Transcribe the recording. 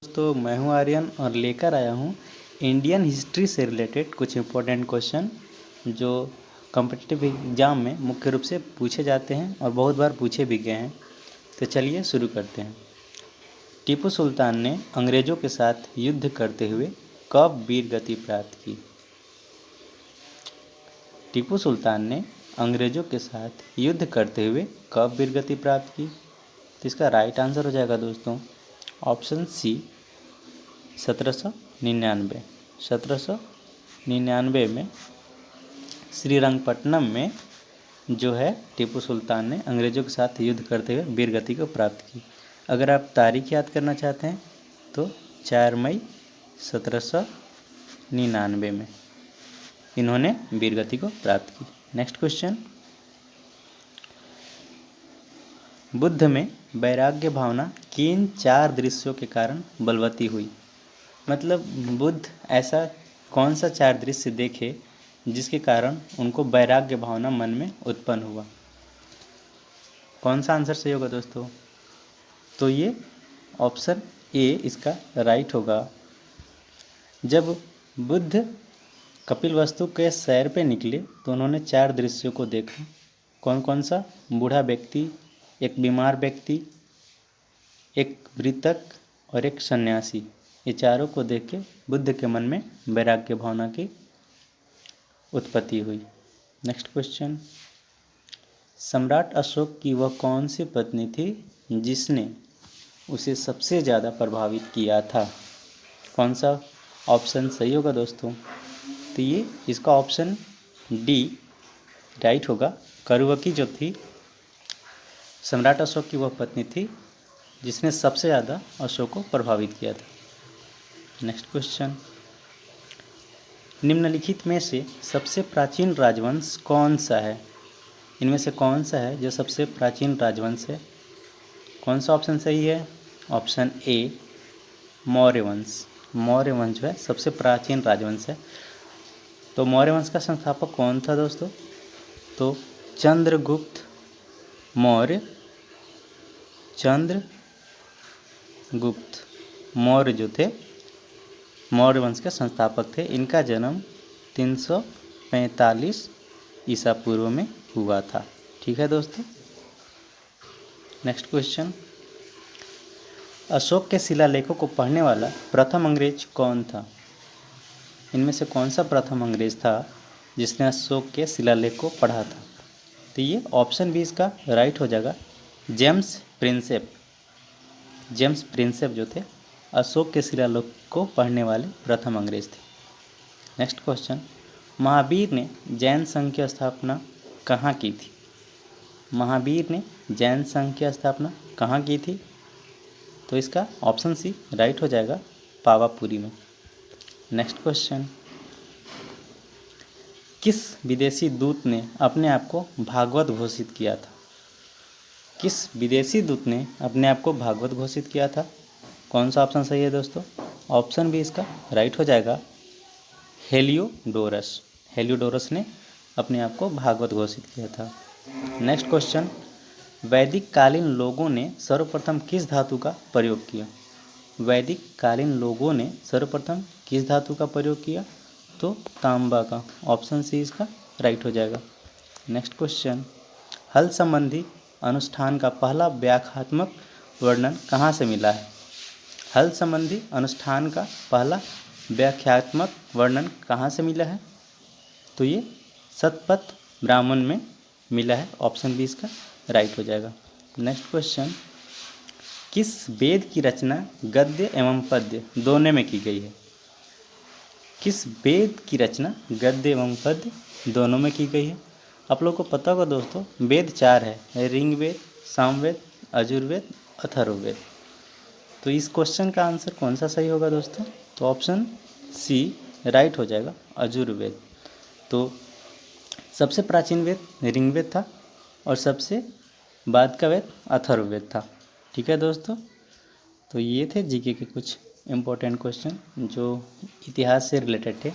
दोस्तों मैं हूं आर्यन और लेकर आया हूं इंडियन हिस्ट्री से रिलेटेड कुछ इम्पोर्टेंट क्वेश्चन जो कॉम्पिटिटिव एग्ज़ाम में मुख्य रूप से पूछे जाते हैं और बहुत बार पूछे भी गए हैं। तो चलिए शुरू करते हैं। टीपू सुल्तान ने अंग्रेज़ों के साथ युद्ध करते हुए कब वीर गति प्राप्त की? टीपू सुल्तान ने अंग्रेज़ों के साथ युद्ध करते हुए कब वीर गति प्राप्त की? तो इसका राइट आंसर हो जाएगा दोस्तों ऑप्शन सी 1799। 1799 में श्रीरंगपट्टनम में जो है टीपू सुल्तान ने अंग्रेज़ों के साथ युद्ध करते हुए वीर गति को प्राप्त की। अगर आप तारीख याद करना चाहते हैं तो 4 मई 1799 में इन्होंने वीर गति को प्राप्त की। नेक्स्ट क्वेश्चन, बुद्ध में वैराग्य भावना किन 4 दृश्यों के कारण बलवती हुई? मतलब बुद्ध ऐसा कौन सा 4 दृश्य देखे जिसके कारण उनको वैराग्य भावना मन में उत्पन्न हुआ? कौन सा आंसर सही होगा दोस्तों? तो ये ऑप्शन ए इसका राइट होगा। जब बुद्ध कपिलवस्तु के सैर पे निकले तो उन्होंने 4 दृश्यों को देखा। कौन कौन सा? बूढ़ा व्यक्ति, एक बीमार व्यक्ति, एक मृतक और एक सन्यासी। ये चारों को देख के बुद्ध के मन में वैराग्य भावना की उत्पत्ति हुई। नेक्स्ट क्वेश्चन, सम्राट अशोक की वह कौन सी पत्नी थी जिसने उसे सबसे ज़्यादा प्रभावित किया था? कौन सा ऑप्शन सही होगा दोस्तों? तो ये इसका ऑप्शन डी राइट होगा। करुवकी जो थी सम्राट अशोक की वह पत्नी थी जिसने सबसे ज़्यादा अशोक को प्रभावित किया था। नेक्स्ट क्वेश्चन, निम्नलिखित में से सबसे प्राचीन राजवंश कौन सा है? इनमें से कौन सा है जो सबसे प्राचीन राजवंश है? कौन सा ऑप्शन सही है? ऑप्शन ए मौर्य वंश। मौर्य वंश जो है सबसे प्राचीन राजवंश है। तो मौर्य वंश का संस्थापक कौन था दोस्तों? तो चंद्रगुप्त मौर्य। चंद्रगुप्त मौर्य जो थे मौर्य वंश के संस्थापक थे। इनका जन्म 345 ईसा पूर्व में हुआ था। ठीक है दोस्तों। नेक्स्ट क्वेश्चन, अशोक के शिलालेखों को पढ़ने वाला प्रथम अंग्रेज कौन था? इनमें से कौन सा प्रथम अंग्रेज था जिसने अशोक के शिलालेख को पढ़ा था? तो ये ऑप्शन बी इसका राइट हो जाएगा, जेम्स प्रिंसेप। जेम्स प्रिंसेप जो थे अशोक के शिलालेख को पढ़ने वाले प्रथम अंग्रेज थे। नेक्स्ट क्वेश्चन, महावीर ने जैन संघ की स्थापना कहाँ की थी? महावीर ने जैन संघ की स्थापना कहाँ की थी? तो इसका ऑप्शन सी राइट हो जाएगा, पावापुरी में। नेक्स्ट क्वेश्चन, किस विदेशी दूत ने अपने आप को भागवत घोषित किया था? किस विदेशी दूत ने अपने आप को भागवत घोषित किया था? कौन सा ऑप्शन सही है दोस्तों? ऑप्शन बी इसका राइट हो जाएगा, हेलियोडोरस। हेलियोडोरस ने अपने आप को भागवत घोषित किया था। नेक्स्ट क्वेश्चन, वैदिक कालीन लोगों ने सर्वप्रथम किस धातु का प्रयोग किया? वैदिक कालीन लोगों ने सर्वप्रथम किस धातु का प्रयोग किया? तो तांबा का। ऑप्शन सी इसका राइट हो जाएगा। नेक्स्ट क्वेश्चन, हल संबंधी अनुष्ठान का पहला व्याख्यात्मक वर्णन कहाँ से मिला है? हल संबंधी अनुष्ठान का पहला व्याख्यात्मक वर्णन कहाँ से मिला है? तो ये शतपथ ब्राह्मण में मिला है। ऑप्शन बी इसका राइट हो जाएगा। नेक्स्ट क्वेश्चन, किस वेद की रचना गद्य एवं पद्य दोनों में की गई है? किस वेद की रचना गद्य एवं पद्य दोनों में की गई है? आप लोगों को पता होगा दोस्तों, वेद 4 है, ऋग्वेद, सामवेद, यजुर्वेद, अथर्ववेद। तो इस क्वेश्चन का आंसर कौन सा सही होगा दोस्तों? तो ऑप्शन सी राइट हो जाएगा, यजुर्वेद। तो सबसे प्राचीन वेद ऋग्वेद था और सबसे बाद का वेद अथर्ववेद था। ठीक है दोस्तों। तो ये थे जीके के कुछ इम्पोर्टेंट क्वेश्चन जो इतिहास से रिलेटेड थे।